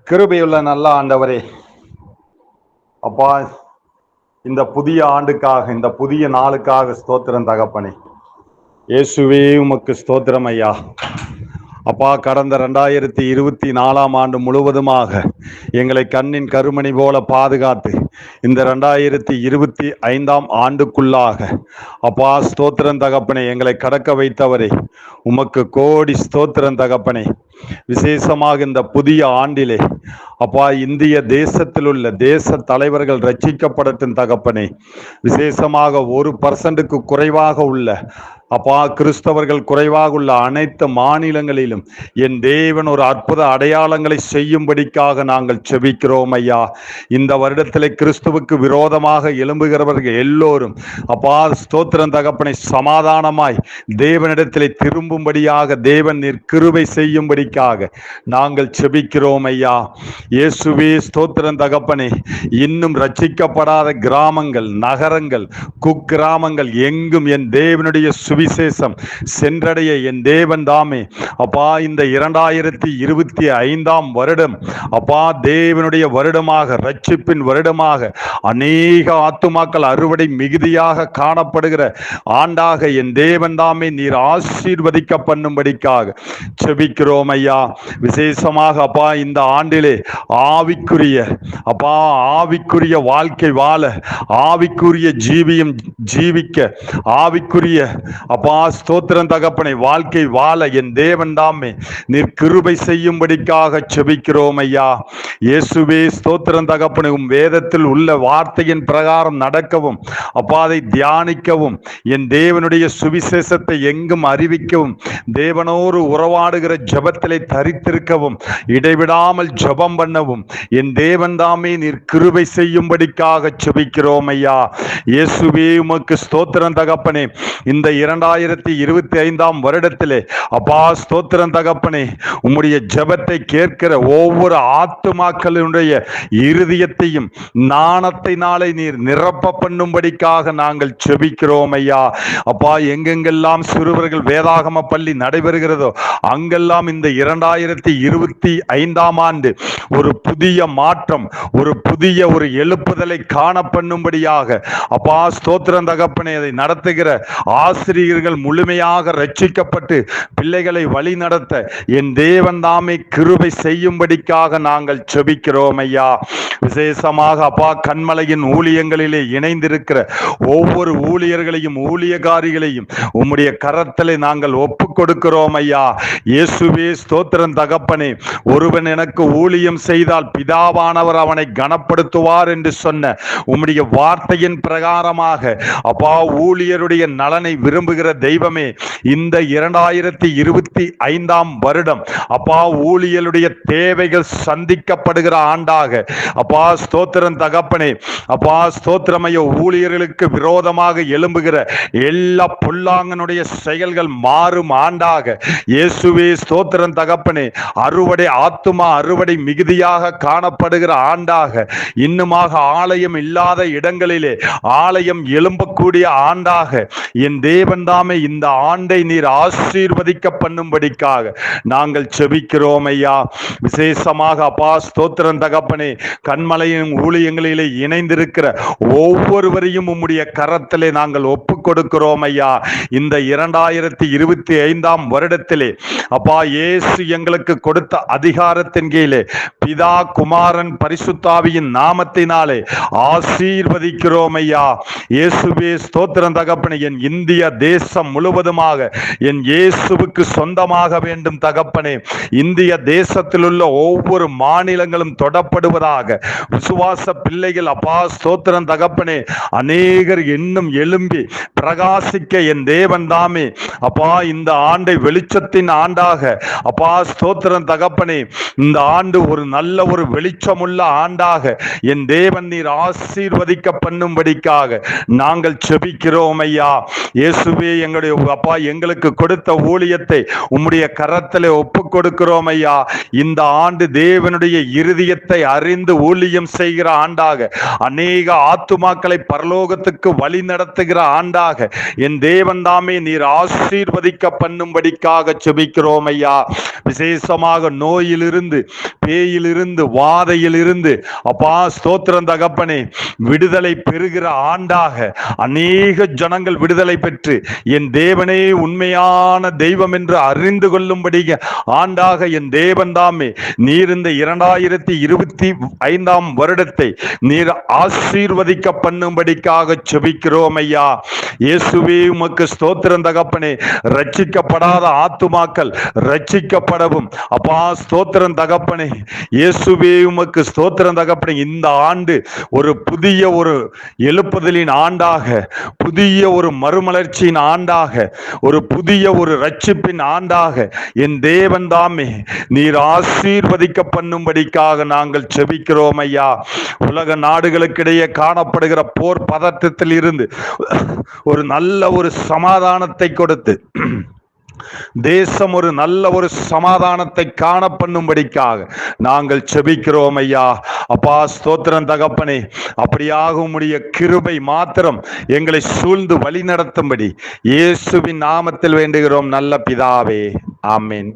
கிருபையுள்ள நல்ல ஆண்டவரே, அப்பா, இந்த புதிய ஆண்டுக்காக, இந்த புதிய நாளுக்காக ஸ்தோத்திரம் தகப்பனே. இயேசுவே உமக்கு ஸ்தோத்திரம் ஐயா. அப்பா, கடந்த 2024 ஆண்டு முழுவதுமாக எங்களை கண்ணின் கருமணி போல பாதுகாத்து இந்த 2025 ஆண்டுக்குள்ளாக அப்பா ஸ்தோத்திரம் தகப்பனே எங்களை கடக்க வைத்தவரே, உமக்கு கோடி ஸ்தோத்திரம் தகப்பனே. விசேஷமாக இந்த புதிய ஆண்டிலே அப்பா, இந்திய தேசத்தில் உள்ள தேச தலைவர்கள் ரட்சிக்கப்படட்டும் தகப்பனே. விசேஷமாக 1% குறைவாக உள்ள அப்பா கிறிஸ்தவர்கள் குறைவாக உள்ள அனைத்து மாநிலங்களிலும் என் தேவன் ஒரு அற்புத அடையாளங்களை செய்யும்படிக்காக நாங்கள் செபிக்கிறோம் ஐயா. இந்த வருடத்திலே கிறிஸ்துவுக்கு விரோதமாக எழும்புகிறவர்கள் எல்லோரும் அப்பா ஸ்தோத்திரம் தகப்பனை சமாதானமாய் தேவனிடத்திலே திரும்பும்படியாக தேவன் நீர் கிருபை செய்யும்படிக்காக நாங்கள் செபிக்கிறோம் ஐயா. இயேசுவே ஸ்தோத்திரம் தகப்பனே. இன்னும் ரட்சிக்கப்படாத கிராமங்கள், நகரங்கள், குக்கிராமங்கள் எங்கும் என் தேவனுடைய சுவிசேஷம் சென்றடைய என் தேவன் தாமே அப்பா இந்த 2025 வருடம் அப்பா தேவனுடைய வருடமாக, ரட்சிப்பின் வருடமாக, அநேக ஆத்துமாக்கள் அறுவடை மிகுதியாக காணப்படுகிற ஆண்டாக என் தேவன் தாமே நீர் ஆசீர்வதிக்க பண்ணும்படிக்காக செபிக்கிறோம் ஐயா. விசேஷமாக அப்பா இந்த ஆண்டிலே ஆவிக்குரிய அப்பா ஆவிக்குரிய வாழ்க்கை வாழ, ஆவிக்குரிய ஜீவியம் ஜீவிக்க, ஆவிக்குரிய அப்பா ஸ்தோத்திரம் தகப்பனை வாழ்க்கை வாழ என் தேவன் தாமே நீர் கிருபை செய்யும்படிக்காக செபிக்கிறோம் ஐயா. இயேசுவே ஸ்தோத்திரம் தகப்பனை வேதத்தில் உள்ள வார்த்தையின் பிரகாரம் நடக்கவும் அப்பா அதை தியானிக்கவும், என் தேவனுடைய சுவிசேஷத்தை எங்கும் அறிவிக்கவும், தேவனோடு உறவாடுகிற ஜபத்திலே தரித்திருக்கவும், இடைவிடாமல் ஜபம் பண்ணவும் என் தேவன் தாமே நீர் கிருபை செய்யும்படிக்காக செபிக்கிறோம் ஐயா. இயேசுவே உமக்கு ஸ்தோத்திரம் தகப்பனே. இந்த 2025 வருடத்திலே அப்பா ஸ்தோத்திரம் தகப்பனே உம்முடைய ஜெபத்தை கேட்கிற ஒவ்வொரு ஆத்துமாக்களுடைய இருதயத்தையும் நாணத்தினாலே நீர் நிரப்ப பண்ணும்படிக்காக நாங்கள் செபிக்கிறோம் ஐயா. அப்பா எங்கெங்கெல்லாம் சிறுவர்கள் வேதாகம பள்ளி நடைபெறுகிறதோ அங்கெல்லாம் இந்த 2025 ஆண்டு ஒரு புதிய மாற்றம், ஒரு புதிய ஒரு எழுப்புதலை காண பண்ணும்படியாக அப்பா ஸ்தோத்திரம் தகப்பனே அதை நடத்துகிற ஆசிரியர்கள் முழுமையாக ரட்சிக்கப்பட்டு பிள்ளைகளை வழி நடத்த என் தேவன் தாமே கிருபை செய்யும்படிக்காக நாங்கள் செபிக்கிறோம் ஐயா. விசேஷமாக அப்பா கண்மலையின் ஊழியங்களிலே இணைந்திருக்கிற ஒவ்வொரு ஊழியர்களையும் ஊழியக்காரிகளையும் உம்முடைய கரத்திலே நாங்கள் ஒப்பு கொடுக்கிறோம் ஐயா. இயேசுவே ஸ்தோத்திரம் தகப்பனே. ஒருவன் எனக்கு ஊழியம் செய்தால் பிதாவானவர் அவனை கனப்படுத்துவார் என்று சொன்ன உம்முடைய வார்த்தையின் பிரகாரமாக அப்பா ஊழியருடைய நலனை விரும்புகிற தெய்வமே, இந்த 2025 வருடம் அப்பா ஊழியருடைய தேவைகள் சந்திக்கப்படுகிற ஆண்டாக அப்பா ஸ்தோத்திரம் தகப்பனே. அப்பா ஸ்தோத்திரமைய ஊழியர்களுக்கு விரோதமாக எழும்புகிற எல்லா பொல்லாங்கனுடைய செயல்கள் மாறும் ஆண்டாக இயேசுவே ஸ்தோத்திரம் தகப்பனே. அறுவடை ஆத்துமா அறுவடை மிகுதியாக காணப்படுகிற ஆண்டாக, இன்னுமாக ஆலயம் இல்லாத இடங்களிலே ஆலயம் எழும்பக்கூடிய ஆண்டாக என் தேவன் தாமே இந்த ஆண்டை நீர் ஆசீர்வதிக்க பண்ணும்படிக்காக நாங்கள் செபிக்கிறோம் ஐயா. விசேஷமாக அப்பா ஸ்தோத்திரம் தகப்பனே கண்மலையின் ஊழியங்களிலே இணைந்திருக்கிற ஒவ்வொருவரையும் உம்முடைய கரத்திலே நாங்கள் ஒப்பு கொடுக்கிறோம் ஐயா. இந்த 2025 வருடத்திலே அப்பா இயேசு எங்களுக்கு கொடுத்த அதிகாரத்தின் கீழே பிதா குமாரன் பரிசுத்தாவியின் நாமத்தினாலே ஆசீர்வதிக்கிறோம் ஐயா. இயேசுவே ஸ்தோத்திரம் தகப்பனே. என் இந்திய தேசம் முழுவதுமாக என் இயேசுவுக்கு சொந்தமாக வேண்டும் தகப்பனே. இந்திய தேசத்தில் உள்ள ஒவ்வொரு மாநிலங்களும் தொடப்படுவதாக விசுவாச பிள்ளைகள் அப்பா ஸ்தோத்திரம் தகப்பனே அநேகர் இன்னும் எழும்பி பிரகாசிக்க என் தேவன் தாமே அப்பா இந்த ஆண்டை வெளிச்சத்தின் ஆண்டாக அப்பா ஸ்தோத்திரம் தகப்பனே இந்த ஆண்டு ஒரு நல்ல ஒரு வெளிச்சமுள்ள ஆண்டாக என் தேவன் நீர் ஆசீர்வதிக்க பண்ணும்படிக்காக நாங்கள் செபிக்கிறோம் ஐயா. இயேசுவே இயேசுவே எங்களுடைய அப்பா எங்களுக்கு கொடுத்த ஊழியத்தை உம்முடைய கரத்திலே ஒப்பு கொடுக்கிறோம் ஐயா. இந்த ஆண்டு தேவனுடைய இருதயத்தை அறிந்து ஊழியம் செய்கிற ஆண்டாக, அநேக ஆத்துமாக்களை பரலோகத்துக்கு வழி நடத்துகிற ஆண்டாக என் தேவன் தாமே நீர் ஆசீர்வதிக்க பண்ணும்படிக்காக செபிக்கிறோம் ஐயா. விசேஷமாக நோயிலிருந்து, பேயிலிருந்து, வாதையிலிருந்து அப்பா ஸ்தோத்திரம் தகப்பனே விடுதலை பெறுகிற ஆண்டாக அநேக ஜனங்கள் விடுதலை பெற்று என் தேவனே உண்மையான தெய்வம் என்று அறிந்து கொள்ளும்படி ஆண்டாக என் தேவன் தாமே நீர் இந்த 2025 வருடத்தை நீர் ஆசீர்வதிக்க பண்ணும்படிக்காக செபிக்கிறோம் ஐயா. இயேசுவே உமக்கு ஸ்தோத்திரம் தகப்பனே. ரட்சிக்கப்படாத ஆத்துமாக்கள் ரட்சிக்கப்படவும் அப்பா ஸ்தோத்திரம் தகப்பனே. இயேசுவே உமக்கு ஸ்தோத்திரம் தகப்பனே. இந்த ஆண்டு ஒரு புதிய ஒரு எழுப்புதலின் ஆண்டாக, புதிய ஒரு மறுமலர்ச்சியின் ஆண்டாக, ஒரு புதிய ஒரு ரட்சிப்பின் ஆண்டாக என் தேவன் தாமே நீர் ஆசீர்வதிக்க பண்ணும்படிக்காக நாங்கள் செபிக்கிறோம் ஐயா. உலக நாடுகளுக்கிடையே காணப்படுகிற போர் பதட்டத்தில் இருந்து ஒரு நல்ல ஒரு சமாதானத்தை கொடுத்து தேசம் ஒரு நல்ல ஒரு சமாதானத்தை காண பண்ணும்படிக்காக நாங்கள் செபிக்கிறோம் ஐயா. அப்பா ஸ்தோத்திரம் தகப்பனே. அப்படியாக உம்முடைய கிருபை மாத்திரம் எங்களை சூழ்ந்து வழி நடத்தும்படி இயேசுவின் நாமத்தில் வேண்டுகிறோம் நல்ல பிதாவே. ஆமென்.